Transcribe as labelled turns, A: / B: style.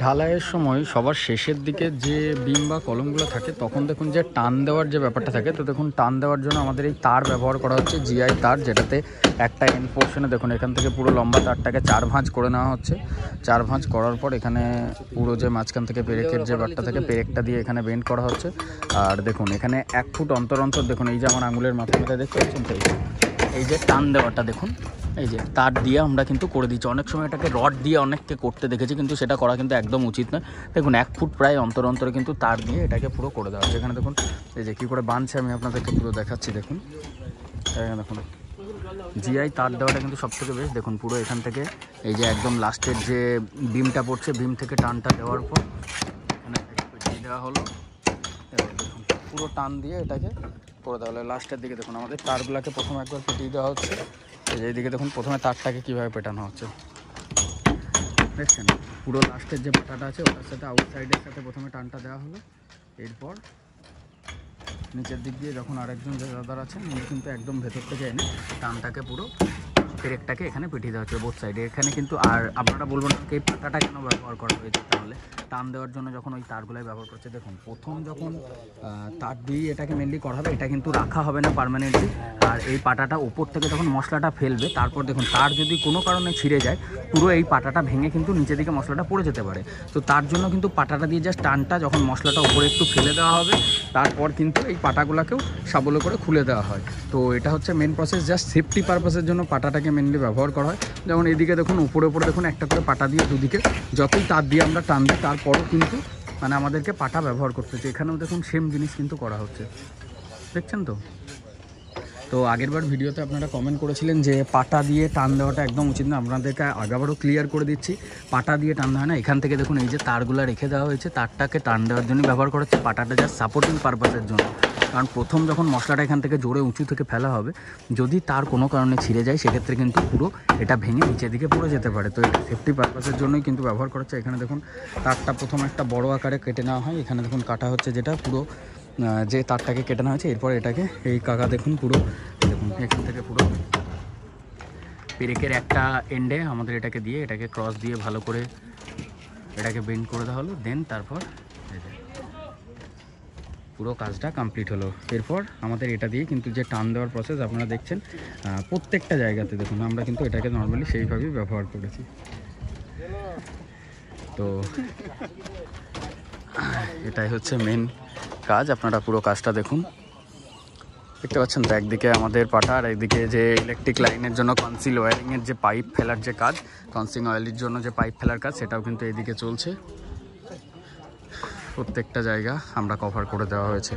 A: ঢালাইয়ের সময় সবার শেষের দিকে যে বিম বা কলমগুলো থাকে তখন দেখুন যে টান দেওয়ার যে ব্যাপারটা থাকে, তো দেখুন টান দেওয়ার জন্য আমাদের এই তার ব্যবহার করা হচ্ছে, জিআই তার, যেটাতে একটা এন্ড পোর্শনে দেখুন এখান থেকে পুরো লম্বা তারটাকে 4 ভাঁজ করে নেওয়া হচ্ছে। 4 ভাঁজ করার পর এখানে পুরো যে মাঝখান থেকে পেরেকের যে বাটটা থাকে পেরেকটা দিয়ে এখানে বেন্ড করা হচ্ছে। আর দেখুন এখানে 1 ফুট অন্তর অন্তর দেখুন এই যে আমার আঙুলের মাথায় দেখতে পাচ্ছেন তো এই যে টান দেওয়াটা দেখুন এই যে তার দিয়ে আমরা কিন্তু করে দিচ্ছি। অনেক সময় এটাকে রড দিয়ে অনেককে করতে দেখেছি, কিন্তু সেটা করা কিন্তু একদম উচিত নয়। দেখুন 1 ফুট প্রায় অন্তর অন্তরে কিন্তু তার দিয়ে এটাকে পুরো করে দেওয়া হচ্ছে। এখানে দেখুন এই যে কী করে বাঁধছে আমি আপনাদেরকে পুরো দেখাচ্ছি। দেখুন দেখুন জিআই তার দেওয়াটা কিন্তু সবথেকে বেশ। দেখুন পুরো এখান থেকে এই যে একদম লাস্টের যে বিমটা পড়ছে, বিম থেকে টানটা দেওয়ার পর এখানে পেটিয়ে দেওয়া হলো। দেখুন পুরো টান দিয়ে এটাকে করে দেওয়া হলো। লাস্টের দিকে দেখুন আমাদের তারগুলোকে প্রথমে একবার পেটিয়ে দেওয়া হচ্ছে। এইদিকে দেখুন প্রথমে তারটাকে কীভাবে পেটানো হচ্ছে দেখছেন। পুরো লাস্টের যে পাটাটা আছে ওটার সাথে আউটসাইডের সাথে প্রথমে টানটা দেওয়া হলো। এরপর নিচের দিক দিয়ে যখন আরেকজন যে দাদার আছেন উনি কিন্তু একদম ভেতর থেকে এনে টানটাকে পুরো পেরেকটাকে এখানে পেটিয়ে দেওয়া হচ্ছে বোথ সাইডে। এখানে কিন্তু আর আপনারা বলবেন না এই পাটাটা কেন ব্যবহার করা হয়েছে, তাহলে টান দেওয়ার জন্য যখন ওই তারগুলোই ব্যবহার করছে। দেখুন প্রথম যখন তার দিয়ে এটাকে মেনলি করা হবে, এটা কিন্তু রাখা হবে না পার্মানেন্টলি। আর এই পাটাটা উপর থেকে যখন মশলাটা ফেলবে তারপর দেখুন তার যদি কোনো কারণে ছিঁড়ে যায় পুরো এই পাটাটা ভেঙে কিন্তু নিচের দিকে মশলাটা পড়ে যেতে পারে। তো তার জন্য কিন্তু পাটাটা দিয়ে জাস্ট টানটা যখন মশলাটা উপরে একটু ফেলে দেওয়া হবে তারপর কিন্তু এই পাটাগুলোকেও সাবলে করে খুলে দেওয়া হয়। তো এটা হচ্ছে মেন প্রসেস, জাস্ট সেফটি পারপাসের জন্য পাটাটাকে মেনলি ব্যবহার করা হয়। যেমন এইদিকে দেখুন উপরে উপরে দেখুন একটা করে পাটা দিয়ে দুদিকে যতই তার দিয়ে আমরা টান দিই তারপরও কিন্তু মানে আমাদেরকে পাটা ব্যবহার করতে হচ্ছে। এখানেও দেখুন সেম জিনিস কিন্তু করা হচ্ছে, দেখছেন তো। তো আগেরবার ভিডিওতে আপনারা কমেন্ট করেছিলেন যে পাটা দিয়ে টান দেওয়াটা একদম উচিত না, আপনাদেরকে আগাবারও ক্লিয়ার করে দিচ্ছি। পাটা দিয়ে টান দেওয়া হয় না। এখান থেকে দেখুন এই যে তারগুলো রেখে দেওয়া হয়েছে, তারটাকে টান দেওয়ার জন্য ব্যবহার করা হচ্ছে, পাটাটা জাস্ট সাপোর্টিং পারপাসের জন্য। কারণ প্রথম যখন মশলাটা এখান থেকে জোরে উঁচু থেকে ফেলা হবে, যদি তার কোনো কারণে ছিঁড়ে যায় সেক্ষেত্রে কিন্তু পুরো এটা ভেঙে নিচের দিকে পড়ে যেতে পারে। তো এটা সেফটি পারপাসের জন্যই কিন্তু ব্যবহার করা হচ্ছে। এখানে দেখুন তারটা প্রথম একটা বড় আকারে কেটে নেওয়া হয়। এখানে দেখুন কাটা হচ্ছে যেটা পুরো যে তারটাকে কেটে নেওয়া হয়েছে। এরপর এটাকে এই কাকা দেখুন পুরো দেখুন এখান থেকে পুরো পেরেকের একটা এন্ডে আমাদের এটাকে দিয়ে এটাকে ক্রস দিয়ে ভালো করে এটাকে বেন্ড করে দেওয়া হলো। দেন তারপর পুরো কাজটা কমপ্লিট হলো। এরপর আমাদের এটা দিয়ে কিন্তু যে টান দেওয়ার প্রসেস আপনারা দেখছেন প্রত্যেকটা জায়গাতে দেখুন আমরা কিন্তু এটাকে নর্মালি সেইভাবেই ব্যবহার করেছি। তো এটাই হচ্ছে মেন কাজ। আপনারা পুরো কাজটা দেখুন, দেখতে পাচ্ছেন তো একদিকে আমাদের পাটা আর একদিকে যে ইলেকট্রিক লাইনের জন্য কনসিল ওয়্যারিংয়ের যে পাইপ ফেলার যে কাজ, কনসিল অয়েলের জন্য যে পাইপ ফেলার কাজ সেটাও কিন্তু এইদিকে চলছে। প্রত্যেকটা জায়গা আমরা কভার করে দেওয়া হয়েছে।